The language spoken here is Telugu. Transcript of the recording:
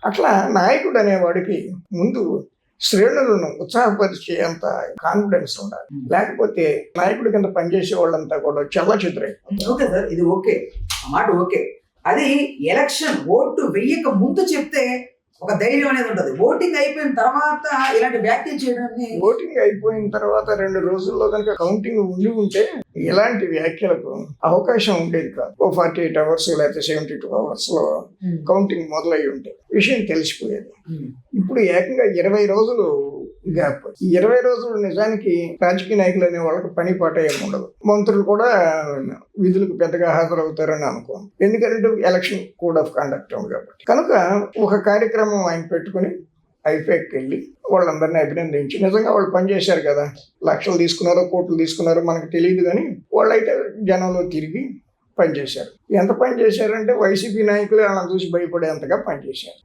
అట్లా నాయకుడు అనేవాడికి ముందు శ్రేణులను ఉత్సాహపరిచేంత కాన్ఫిడెన్స్ ఉండాలి. లేకపోతే నాయకుడి కింద పనిచేసే వాళ్ళంతా కూడా చెల్లచెదురై. ఓకే సార్, ఇది ఓకే, ఆ మాట ఓకే. అది ఎలక్షన్ ఓటు వెయ్యక ముందు చెప్తే ఒక ధైర్యం అనేది ఉంటుంది. ఓటింగ్ అయిపోయిన తర్వాత ఇలాంటి వ్యాఖ్యలు చేయడాన్ని, ఓటింగ్ అయిపోయిన తర్వాత 2 రోజుల్లో కనుక కౌంటింగ్ ఉండి ఉంటే ఇలాంటి వ్యాఖ్యలకు అవకాశం ఉండేది కాదు. 48 అవర్స్ లేకపోతే 72 అవర్స్ లో కౌంటింగ్ మొదలై ఉంటే విషయం తెలిసిపోయేది. ఇప్పుడు ఏకంగా 20 రోజులు గ్యాప్. ఈ 20 రోజులు నిజానికి రాజకీయ నాయకులు అనే వాళ్ళకి పని పాట ఏమి ఉండదు. మంత్రులు కూడా విధులకు పెద్దగా హాజరవుతారని అనుకోను. ఎందుకంటే ఎలక్షన్ కోడ్ ఆఫ్ కండక్ట్ ఉంది కాబట్టి. కనుక ఒక కార్యక్రమం ఆయన పెట్టుకుని ఐపాక్కి వెళ్ళి వాళ్ళందరినీ అభినందించి, నిజంగా వాళ్ళు పనిచేశారు కదా, లక్షలు తీసుకున్నారో కోట్లు తీసుకున్నారో మనకు తెలియదు, కానీ వాళ్ళైతే జనంలో తిరిగి పనిచేశారు. ఎంత పని చేశారంటే వైసీపీ నాయకులు వాళ్ళని చూసి భయపడేంతగా పనిచేశారు.